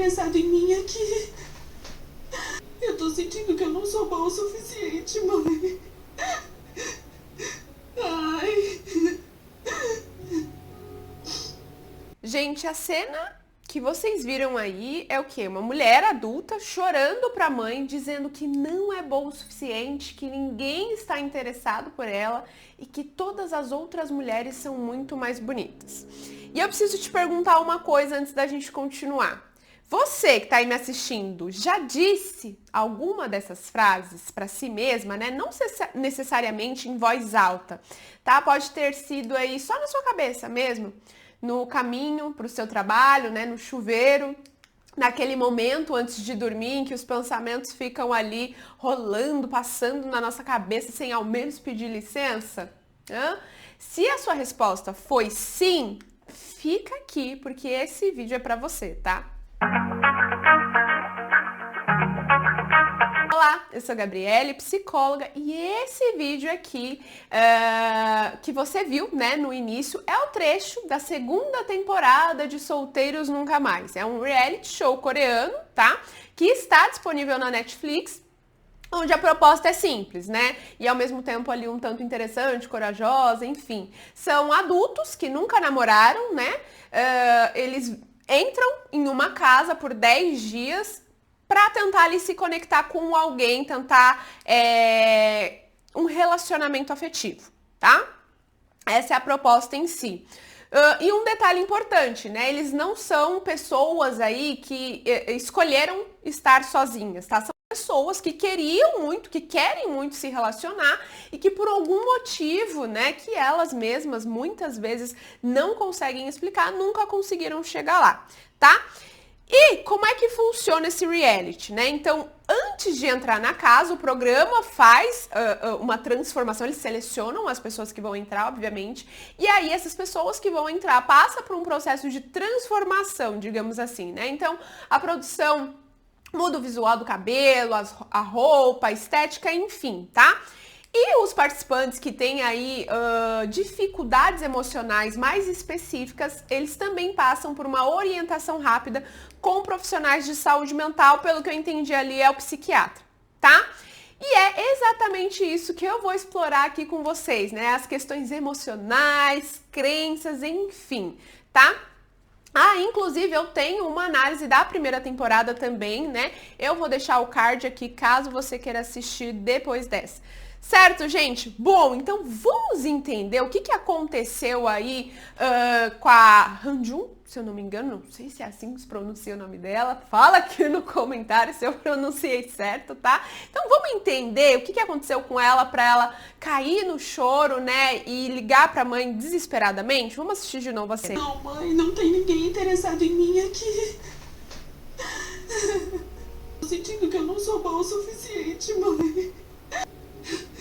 Interessado em mim aqui. Eu tô sentindo que eu não sou boa o suficiente, mãe. Ai. Gente, a cena que vocês viram aí é o quê? Uma mulher adulta chorando pra mãe, dizendo que não é boa o suficiente, que ninguém está interessado por ela e que todas as outras mulheres são muito mais bonitas. E eu preciso te perguntar uma coisa antes da gente continuar. Você que está aí me assistindo, já disse alguma dessas frases para si mesma, né? Não necessariamente em voz alta, tá? Pode ter sido aí só na sua cabeça mesmo, no caminho para o seu trabalho, né? No chuveiro, naquele momento antes de dormir em que os pensamentos ficam ali rolando, passando na nossa cabeça sem ao menos pedir licença. Se a sua resposta foi sim, fica aqui porque esse vídeo é para você, tá? Olá, eu sou a Gabriele, psicóloga, e esse vídeo aqui que você viu, né, no início é o trecho da segunda temporada de Solteiros Nunca Mais. É um reality show coreano, tá? Que está disponível na Netflix, onde a proposta é simples, né? E ao mesmo tempo ali um tanto interessante, corajosa, enfim. São adultos que nunca namoraram, né? Eles entram em uma casa por 10 dias para tentar ali se conectar com alguém, tentar um relacionamento afetivo, tá? Essa é a proposta em si. E um detalhe importante, né? Eles não são pessoas aí que escolheram estar sozinhas, tá? São pessoas que queriam muito, que querem muito se relacionar e que por algum motivo, né, que elas mesmas muitas vezes não conseguem explicar, nunca conseguiram chegar lá, tá? E como é que funciona esse reality, né? Então, antes de entrar na casa, o programa faz uma transformação, eles selecionam as pessoas que vão entrar, obviamente, e aí essas pessoas que vão entrar passam por um processo de transformação, digamos assim, né? Então, a produção muda o visual do cabelo, a roupa, a estética, enfim, tá? E os participantes que têm aí dificuldades emocionais mais específicas, eles também passam por uma orientação rápida com profissionais de saúde mental, pelo que eu entendi ali é o psiquiatra, tá? E é exatamente isso que eu vou explorar aqui com vocês, né? As questões emocionais, crenças, enfim, tá? Inclusive eu tenho uma análise da primeira temporada também, né? Eu vou deixar o card aqui caso você queira assistir depois dessa. Certo, gente? Bom, então vamos entender o que aconteceu aí com a Hanjun, se eu não me engano, não sei se é assim que se pronuncia o nome dela, fala aqui no comentário se eu pronunciei certo, tá? Então vamos entender o que aconteceu com ela para ela cair no choro, né, e ligar pra mãe desesperadamente. Vamos assistir de novo a cena. Não, mãe, não tem ninguém interessado em mim aqui. Tô sentindo que eu não sou boa o suficiente, mãe.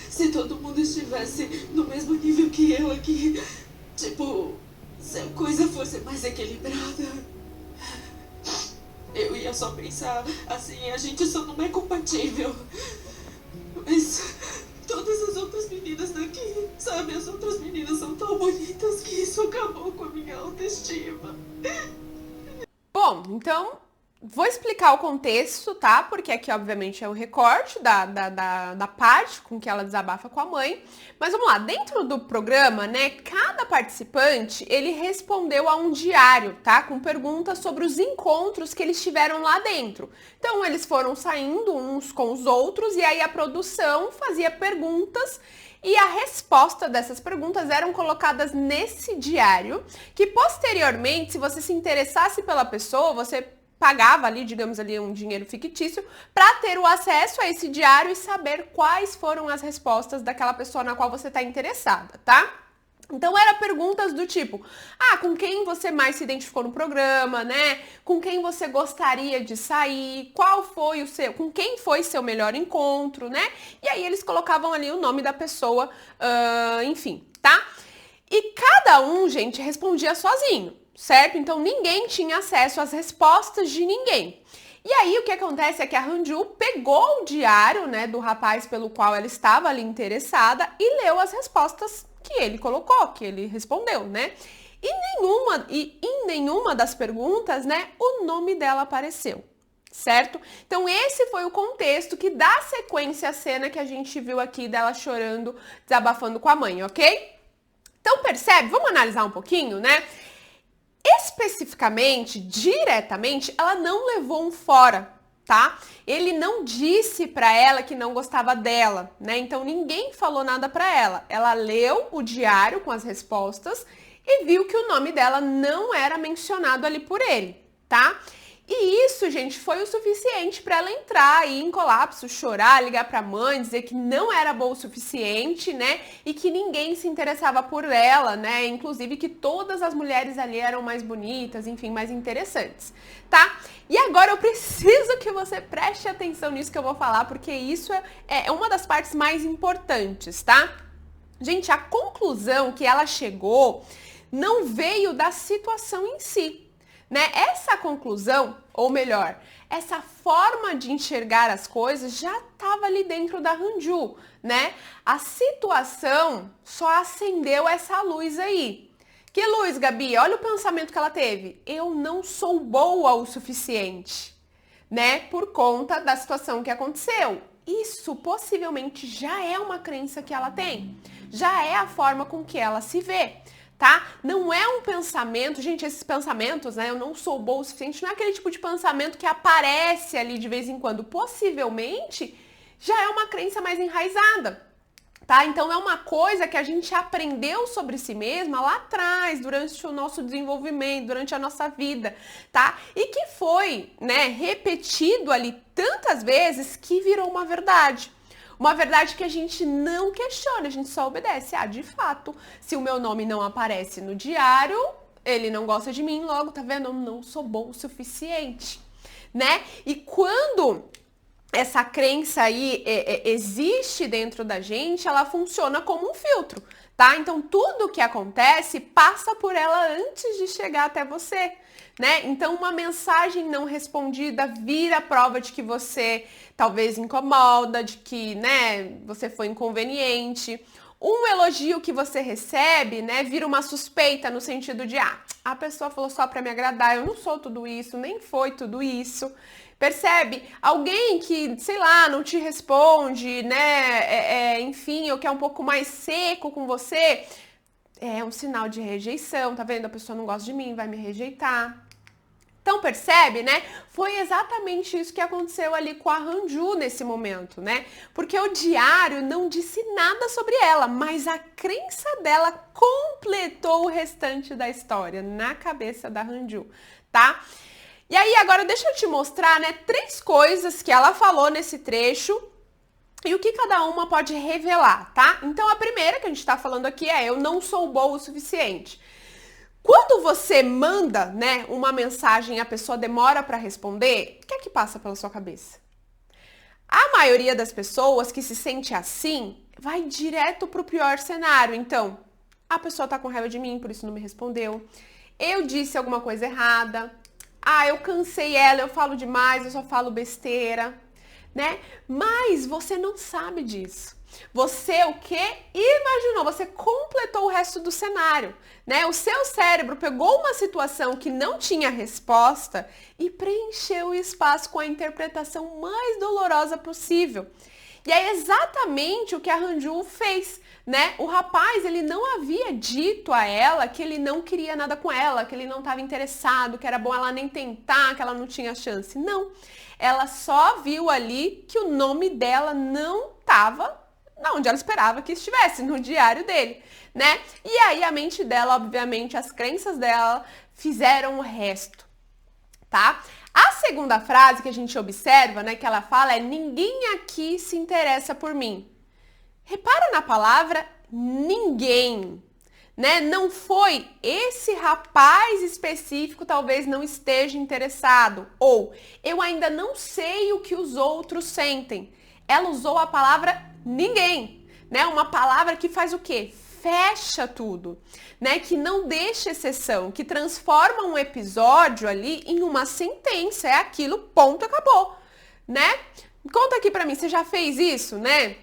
Se todo mundo estivesse no mesmo nível que eu aqui, tipo, se a coisa fosse mais equilibrada, eu ia só pensar assim, a gente só não é compatível. Mas todas as outras meninas daqui, sabe, as outras meninas são tão bonitas que isso acabou com a minha autoestima. Bom, então vou explicar o contexto, tá? Porque aqui, obviamente, é o recorte da parte com que ela desabafa com a mãe. Mas vamos lá, dentro do programa, né, cada participante, ele respondeu a um diário, tá? Com perguntas sobre os encontros que eles tiveram lá dentro. Então, eles foram saindo uns com os outros e aí a produção fazia perguntas e a resposta dessas perguntas eram colocadas nesse diário, que posteriormente, se você se interessasse pela pessoa, você pagava ali, digamos ali, um dinheiro fictício para ter o acesso a esse diário e saber quais foram as respostas daquela pessoa na qual você está interessada, tá? Então, eram perguntas do tipo, com quem você mais se identificou no programa, né? Com quem você gostaria de sair? Com quem foi seu melhor encontro, né? E aí, eles colocavam ali o nome da pessoa, enfim, tá? E cada um, gente, respondia sozinho, certo? Então, ninguém tinha acesso às respostas de ninguém. E aí, o que acontece é que a Hanju pegou o diário, né, do rapaz pelo qual ela estava ali interessada e leu as respostas que ele colocou, que ele respondeu, né? E em nenhuma das perguntas, né, o nome dela apareceu. Certo? Então esse foi o contexto que dá sequência à cena que a gente viu aqui dela chorando, desabafando com a mãe, ok? Então percebe? Vamos analisar um pouquinho, né? Especificamente, diretamente, ela não levou um fora, tá? Ele não disse pra ela que não gostava dela, né? Então ninguém falou nada pra ela. Ela leu o diário com as respostas e viu que o nome dela não era mencionado ali por ele, tá? E isso, gente, foi o suficiente para ela entrar aí em colapso, chorar, ligar para a mãe, dizer que não era boa o suficiente, né? E que ninguém se interessava por ela, né? Inclusive que todas as mulheres ali eram mais bonitas, enfim, mais interessantes, tá? E agora eu preciso que você preste atenção nisso que eu vou falar, porque isso é uma das partes mais importantes, tá? Gente, a conclusão que ela chegou não veio da situação em si, né? Essa conclusão, ou melhor, essa forma de enxergar as coisas já estava ali dentro da Hanju, né? A situação só acendeu essa luz aí. Que luz, Gabi? Olha o pensamento que ela teve. Eu não sou boa o suficiente, né? Por conta da situação que aconteceu. Isso possivelmente já é uma crença que ela tem. Já é a forma com que ela se vê. Tá? Não é um pensamento, gente, esses pensamentos, né, eu não sou boa o suficiente, não é aquele tipo de pensamento que aparece ali de vez em quando. Possivelmente, já é uma crença mais enraizada, tá? Então, é uma coisa que a gente aprendeu sobre si mesma lá atrás, durante o nosso desenvolvimento, durante a nossa vida, tá? E que foi, né, repetido ali tantas vezes que virou uma verdade. Uma verdade que a gente não questiona, a gente só obedece. Ah, de fato, se o meu nome não aparece no diário, ele não gosta de mim, logo, tá vendo? Eu não sou bom o suficiente, né? E quando essa crença aí existe dentro da gente, ela funciona como um filtro, tá? Então, tudo que acontece passa por ela antes de chegar até você, né? Então, uma mensagem não respondida vira prova de que você talvez incomoda, de que, né, você foi inconveniente. Um elogio que você recebe, né, vira uma suspeita no sentido de, a pessoa falou só pra me agradar, eu não sou tudo isso, nem foi tudo isso. Percebe? Alguém que, sei lá, não te responde, né, enfim, ou que é um pouco mais seco com você, é um sinal de rejeição, tá vendo? A pessoa não gosta de mim, vai me rejeitar. Então, percebe, né? Foi exatamente isso que aconteceu ali com a Hanju nesse momento, né? Porque o diário não disse nada sobre ela, mas a crença dela completou o restante da história na cabeça da Hanju, tá? E aí, agora deixa eu te mostrar, né, 3 coisas que ela falou nesse trecho e o que cada uma pode revelar, tá? Então, a primeira que a gente tá falando aqui é eu não sou boa o suficiente. Quando você manda, né, uma mensagem e a pessoa demora para responder, o que é que passa pela sua cabeça? A maioria das pessoas que se sente assim vai direto pro pior cenário. Então, a pessoa tá com raiva de mim, por isso não me respondeu. Eu disse alguma coisa errada. Eu cansei ela, eu falo demais, eu só falo besteira, né? Mas você não sabe disso. Você o quê? Imaginou, você completou o resto do cenário, né? O seu cérebro pegou uma situação que não tinha resposta e preencheu o espaço com a interpretação mais dolorosa possível. E é exatamente o que a Hanju fez, né? O rapaz, ele não havia dito a ela que ele não queria nada com ela, que ele não estava interessado, que era bom ela nem tentar, que ela não tinha chance. Não. Ela só viu ali que o nome dela não estava onde ela esperava que estivesse, no diário dele, né? E aí a mente dela, obviamente, as crenças dela fizeram o resto, tá? A segunda frase que a gente observa, né, que ela fala é ninguém aqui se interessa por mim. Repara na palavra ninguém, né? Não foi esse rapaz específico talvez não esteja interessado, ou eu ainda não sei o que os outros sentem. Ela usou a palavra ninguém, né? Uma palavra que faz o quê? Fecha tudo, né? Que não deixa exceção, que transforma um episódio ali em uma sentença, é aquilo, ponto, acabou, né? Conta aqui pra mim, você já fez isso, né?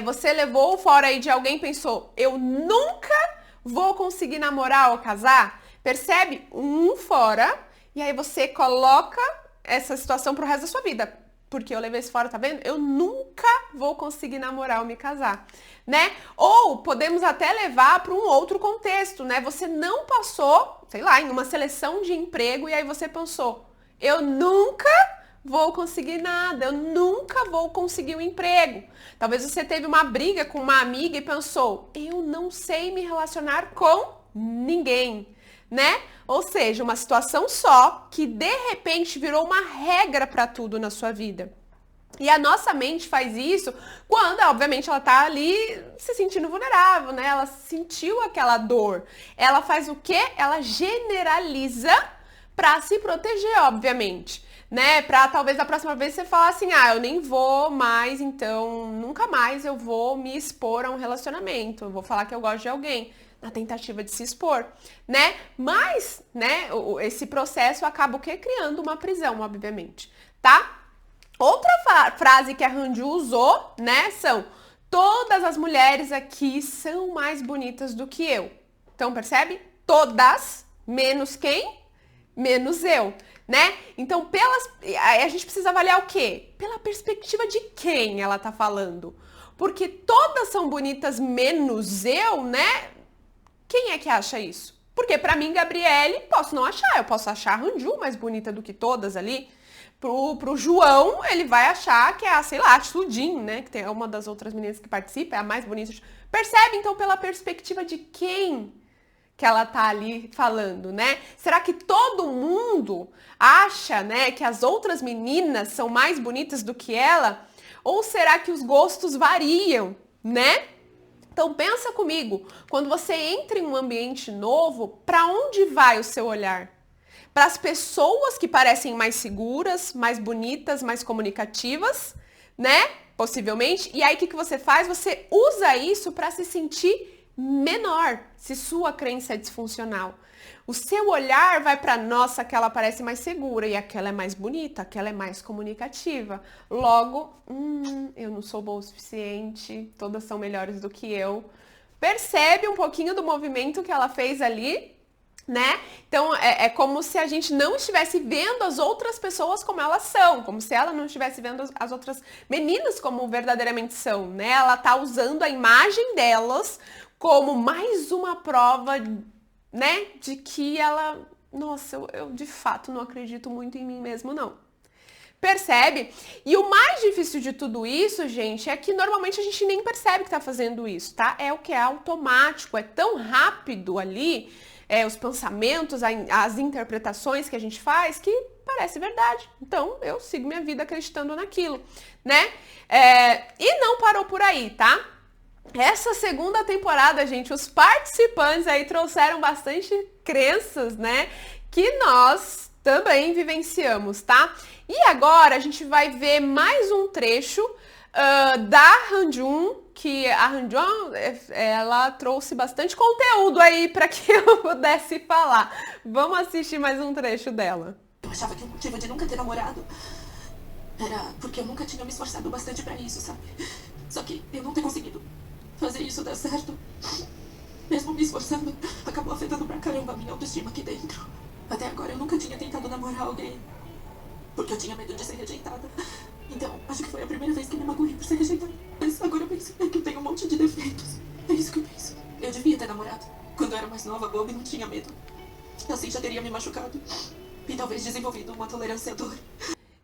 Você levou fora aí de alguém e pensou, eu nunca Vou conseguir namorar ou casar? Percebe? Um fora, e aí você coloca essa situação pro resto da sua vida. Porque eu levei esse fora, tá vendo? Eu nunca vou conseguir namorar ou me casar, né? Ou podemos até levar para um outro contexto, né? Você não passou, sei lá, em uma seleção de emprego e aí você pensou, eu nunca vou conseguir nada, eu nunca vou conseguir um emprego. Talvez você teve uma briga com uma amiga e pensou, eu não sei me relacionar com ninguém, né? Ou seja, uma situação só que de repente virou uma regra para tudo na sua vida. E a nossa mente faz isso quando, obviamente, ela tá ali se sentindo vulnerável, né? Ela sentiu aquela dor. Ela faz o quê? Ela generaliza para se proteger, obviamente, né? Pra talvez da próxima vez você falar assim, eu nem vou mais, então nunca mais eu vou me expor a um relacionamento. Eu vou falar que eu gosto de alguém, na tentativa de se expor, né? Mas, né, esse processo acaba o quê? Criando uma prisão, obviamente, tá? Outra frase que a Hanju usou, né, são todas as mulheres aqui são mais bonitas do que eu. Então, percebe? Todas, menos quem? Menos eu, né? Então, a gente precisa avaliar o quê? Pela perspectiva de quem ela tá falando. Porque todas são bonitas menos eu, né? Quem é que acha isso? Porque pra mim, Gabriele, posso não achar. Eu posso achar a Hanju mais bonita do que todas ali. Pro João, ele vai achar que é a, sei lá, a Tudin, né? Que é uma das outras meninas que participa, é a mais bonita. Percebe, então, pela perspectiva de quem que ela tá ali falando, né? Será que todo mundo acha, né, que as outras meninas são mais bonitas do que ela? Ou será que os gostos variam, né? Então pensa comigo, quando você entra em um ambiente novo, para onde vai o seu olhar? Para as pessoas que parecem mais seguras, mais bonitas, mais comunicativas, né? Possivelmente. E aí o que você faz? Você usa isso para se sentir menor, se sua crença é disfuncional. O seu olhar vai para, nossa, aquela parece mais segura e aquela é mais bonita, aquela é mais comunicativa. Logo, eu não sou boa o suficiente, todas são melhores do que eu. Percebe um pouquinho do movimento que ela fez ali, né? Então, é como se a gente não estivesse vendo as outras pessoas como elas são, como se ela não estivesse vendo as outras meninas como verdadeiramente são, né? Ela tá usando a imagem delas como mais uma prova, né, de que ela, nossa, eu de fato não acredito muito em mim mesmo, não. Percebe? E o mais difícil de tudo isso, gente, é que normalmente a gente nem percebe que tá fazendo isso, tá? É o que é automático, é tão rápido ali, os pensamentos, as interpretações que a gente faz, que parece verdade. Então, eu sigo minha vida acreditando naquilo, né? E não parou por aí, tá? Essa segunda temporada, gente, os participantes aí trouxeram bastante crenças, né? Que nós também vivenciamos, tá? E agora a gente vai ver mais um trecho da Hanjun, que a Hanjun, ela trouxe bastante conteúdo aí para que eu pudesse falar. Vamos assistir mais um trecho dela. Eu achava que o motivo de nunca ter namorado era porque eu nunca tinha me esforçado bastante pra isso, sabe? Só que eu não ter conseguido fazer isso dar certo, mesmo me esforçando, acabou afetando pra caramba a minha autoestima aqui dentro. Até agora eu nunca tinha tentado namorar alguém, porque eu tinha medo de ser rejeitada. Então, acho que foi a primeira vez que me magoei por ser rejeitada. Mas agora eu penso que eu tenho um monte de defeitos. É isso que eu penso. Eu devia ter namorado. Quando eu era mais nova, boba e não tinha medo. Assim já teria me machucado. E talvez desenvolvido uma tolerância à dor.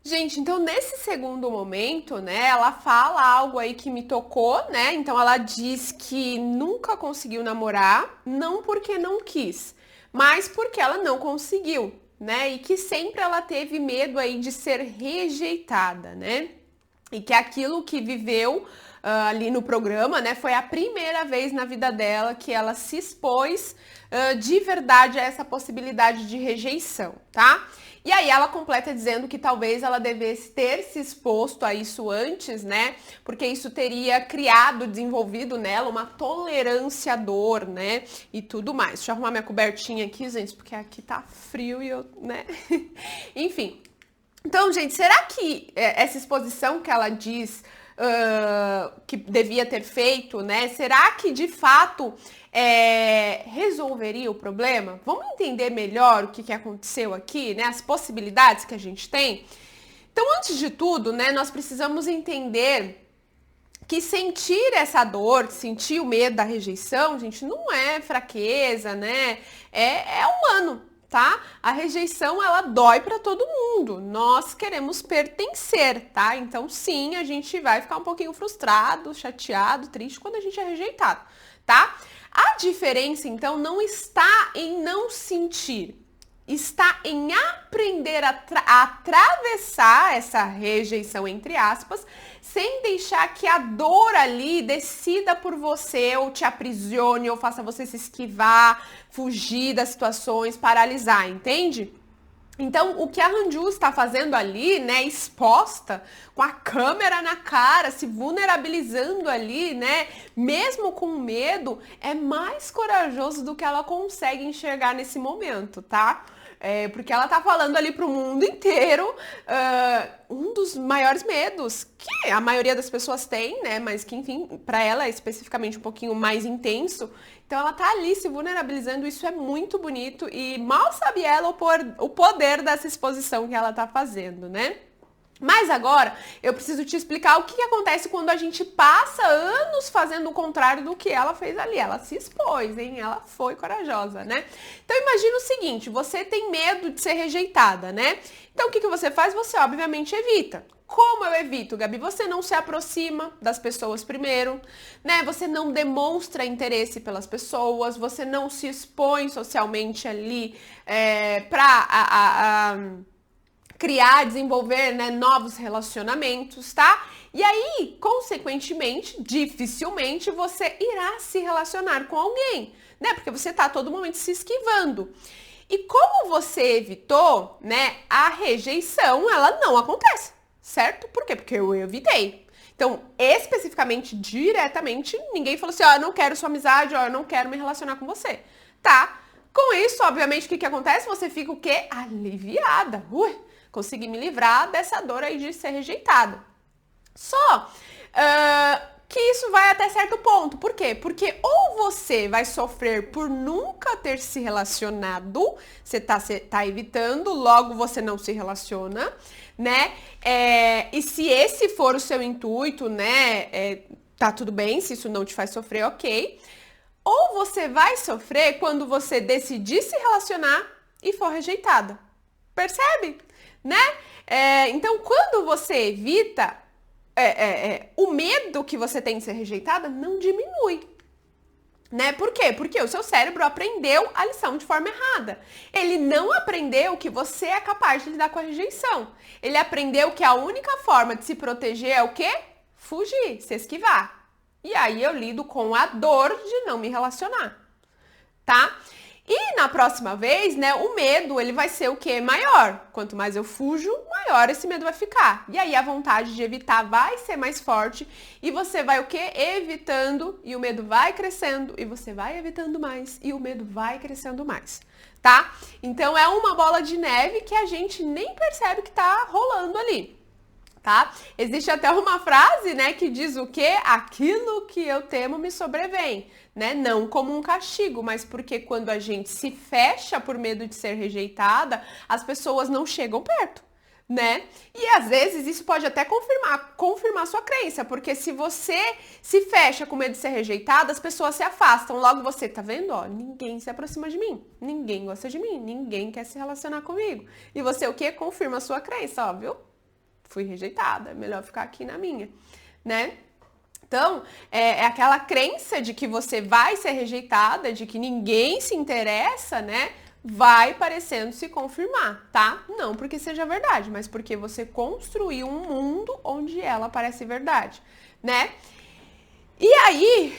Gente, então nesse segundo momento, né, ela fala algo aí que me tocou, né? Então ela diz que nunca conseguiu namorar, não porque não quis, mas porque ela não conseguiu, né? E que sempre ela teve medo aí de ser rejeitada, né? E que aquilo que viveu ali no programa, né, foi a primeira vez na vida dela que ela se expôs de verdade a essa possibilidade de rejeição, tá? E aí ela completa dizendo que talvez ela devesse ter se exposto a isso antes, né? Porque isso teria criado, desenvolvido nela uma tolerância à dor, né? E tudo mais. Deixa eu arrumar minha cobertinha aqui, gente, porque aqui tá frio e eu, né? Enfim. Então, gente, será que essa exposição que ela diz que devia ter feito, né? Será que de fato resolveria o problema? Vamos entender melhor o que aconteceu aqui, né? As possibilidades que a gente tem. Então, antes de tudo, né, nós precisamos entender que sentir essa dor, sentir o medo da rejeição, gente, não é fraqueza, né? É humano, tá? A rejeição, ela dói para todo mundo. Nós queremos pertencer, tá? Então, sim, a gente vai ficar um pouquinho frustrado, chateado, triste quando a gente é rejeitado, tá? A diferença, então, não está em não sentir. Está em aprender a atravessar essa rejeição, entre aspas, sem deixar que a dor ali decida por você, ou te aprisione, ou faça você se esquivar, fugir das situações, paralisar, entende? Então, o que a Hanju está fazendo ali, né, exposta, com a câmera na cara, se vulnerabilizando ali, né, mesmo com medo, é mais corajoso do que ela consegue enxergar nesse momento, tá? Porque ela tá falando ali pro mundo inteiro um dos maiores medos que a maioria das pessoas tem, né? Mas que, enfim, para ela é especificamente um pouquinho mais intenso. Então ela tá ali se vulnerabilizando, isso é muito bonito e mal sabe ela o poder dessa exposição que ela tá fazendo, né? Mas agora eu preciso te explicar o que acontece quando a gente passa anos fazendo o contrário do que ela fez ali. Ela se expôs, hein? Ela foi corajosa, né? Então imagina o seguinte, você tem medo de ser rejeitada, né? Então o que você faz? Você obviamente evita. Como eu evito, Gabi? Você não se aproxima das pessoas primeiro, né? Você não demonstra interesse pelas pessoas, você não se expõe socialmente ali criar, desenvolver, né, novos relacionamentos, tá? E aí, consequentemente, dificilmente você irá se relacionar com alguém, né? Porque você tá a todo momento se esquivando. E como você evitou, né, a rejeição, ela não acontece, certo? Por quê? Porque eu evitei. Então, especificamente, diretamente, ninguém falou assim, ó, eu não quero sua amizade, ó, eu não quero me relacionar com você, tá? Com isso, obviamente, o que acontece? Você fica o quê? Aliviada. Consegui me livrar dessa dor aí de ser rejeitada. Só que isso vai até certo ponto. Por quê? Porque ou você vai sofrer por nunca ter se relacionado, você tá evitando, logo você não se relaciona, né? E se esse for o seu intuito, né, tá tudo bem, se isso não te faz sofrer, ok. Ou você vai sofrer quando você decidir se relacionar e for rejeitada. Percebe? Né? Então, quando você evita, o medo que você tem de ser rejeitada não diminui. Né? Por quê? Porque o seu cérebro aprendeu a lição de forma errada. Ele não aprendeu que você é capaz de lidar com a rejeição. Ele aprendeu que a única forma de se proteger é o quê? Fugir, se esquivar. E aí eu lido com a dor de não me relacionar, tá? E na próxima vez, né, o medo, ele vai ser o quê? Maior. Quanto mais eu fujo, maior esse medo vai ficar. E aí a vontade de evitar vai ser mais forte e você vai o quê? Evitando e o medo vai crescendo e você vai evitando mais e o medo vai crescendo mais, tá? Então é uma bola de neve que a gente nem percebe que tá rolando ali. Tá? Existe até uma frase, né, que diz o quê? Aquilo que eu temo me sobrevém, né? Não como um castigo, mas porque quando a gente se fecha por medo de ser rejeitada, as pessoas não chegam perto, né? E às vezes isso pode até confirmar sua crença, porque se você se fecha com medo de ser rejeitada, as pessoas se afastam. Logo você tá vendo, ó, ninguém se aproxima de mim, ninguém gosta de mim, ninguém quer se relacionar comigo. E você o quê? Confirma a sua crença, ó, viu? Fui rejeitada, é melhor ficar aqui na minha, né? Então, é aquela crença de que você vai ser rejeitada, de que ninguém se interessa, né? Vai parecendo se confirmar, tá? Não porque seja verdade, mas porque você construiu um mundo onde ela parece verdade, né? E aí,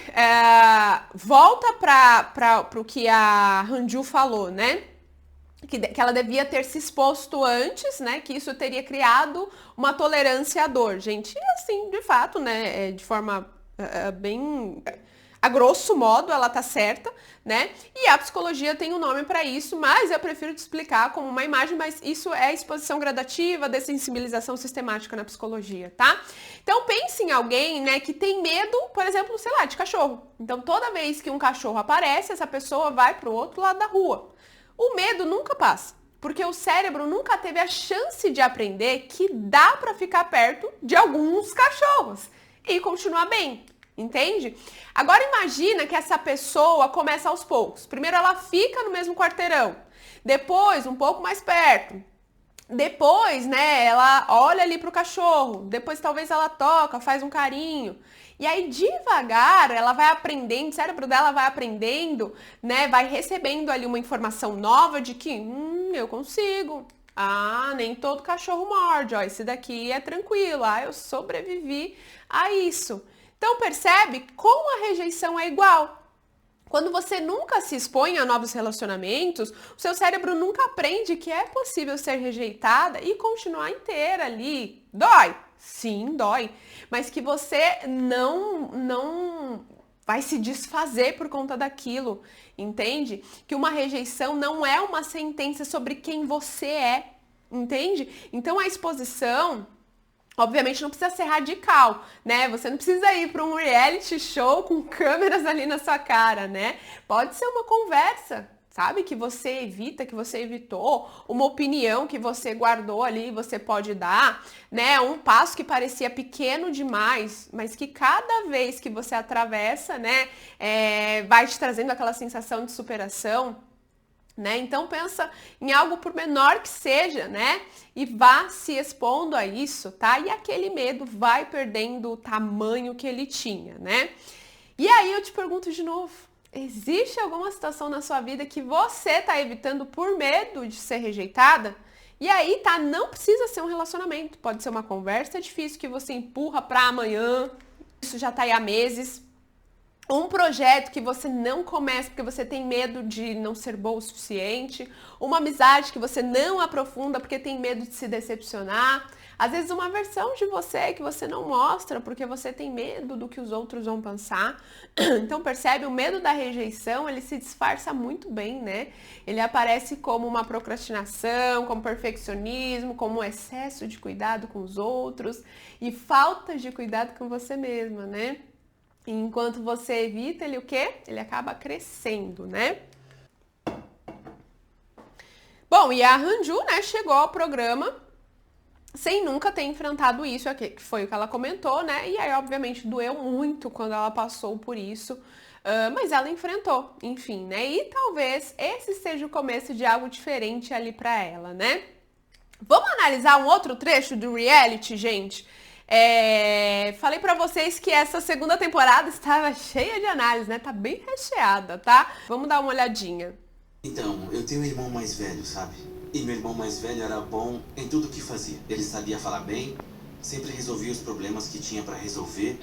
volta para o que a Hanju falou, né? Que ela devia ter se exposto antes, né? Que isso teria criado uma tolerância à dor. Gente, assim, de fato, né? De forma bem A grosso modo, ela tá certa, né? E a psicologia tem um nome para isso, mas eu prefiro te explicar como uma imagem, mas isso é exposição gradativa, dessensibilização sistemática na psicologia, tá? Então pense em alguém, né, que tem medo, por exemplo, sei lá, de cachorro. Então toda vez que um cachorro aparece, essa pessoa vai pro outro lado da rua. O medo nunca passa, porque o cérebro nunca teve a chance de aprender que dá para ficar perto de alguns cachorros e continuar bem. Entende? Agora imagina que essa pessoa começa aos poucos. Primeiro ela fica no mesmo quarteirão, depois um pouco mais perto, depois, né, ela olha ali pro cachorro, depois talvez ela toca, faz um carinho. E aí devagar ela vai aprendendo, o cérebro dela vai aprendendo, né, vai recebendo ali uma informação nova de que, eu consigo. Ah, nem todo cachorro morde, ó, esse daqui é tranquilo, eu sobrevivi a isso. Então percebe como a rejeição é igual. Quando você nunca se expõe a novos relacionamentos, o seu cérebro nunca aprende que é possível ser rejeitada e continuar inteira ali. Dói? Sim, dói. Mas que você não vai se desfazer por conta daquilo, entende? Que uma rejeição não é uma sentença sobre quem você é, entende? Então a exposição... Obviamente não precisa ser radical, né? Você não precisa ir para um reality show com câmeras ali na sua cara, né? Pode ser uma conversa, sabe? Que você evita, que você evitou, uma opinião que você guardou ali, você pode dar, né? Um passo que parecia pequeno demais, mas que cada vez que você atravessa, né, vai te trazendo aquela sensação de superação. Né? Então pensa em algo por menor que seja, né? E vá se expondo a isso, tá? E aquele medo vai perdendo o tamanho que ele tinha, né? E aí eu te pergunto de novo, existe alguma situação na sua vida que você tá evitando por medo de ser rejeitada? E aí, tá? Não precisa ser um relacionamento, pode ser uma conversa difícil que você empurra pra amanhã, isso já tá aí há meses. Um projeto que você não começa porque você tem medo de não ser bom o suficiente, uma amizade que você não aprofunda porque tem medo de se decepcionar, às vezes uma versão de você que você não mostra porque você tem medo do que os outros vão pensar. Então percebe, o medo da rejeição, ele se disfarça muito bem, né? Ele aparece como uma procrastinação, como perfeccionismo, como um excesso de cuidado com os outros e falta de cuidado com você mesma, né? E enquanto você evita ele o quê? Ele acaba crescendo, né? Bom, e a Hanju, né, chegou ao programa sem nunca ter enfrentado isso, que foi o que ela comentou, né? E aí, obviamente, doeu muito quando ela passou por isso, mas ela enfrentou, enfim, né? E talvez esse seja o começo de algo diferente ali pra ela, né? Vamos analisar um outro trecho do reality, gente? Falei pra vocês que essa segunda temporada estava cheia de análise, né? Tá bem recheada, tá? Vamos dar uma olhadinha. Então, eu tenho um irmão mais velho, sabe? E meu irmão mais velho era bom em tudo que fazia. Ele sabia falar bem, sempre resolvia os problemas que tinha pra resolver.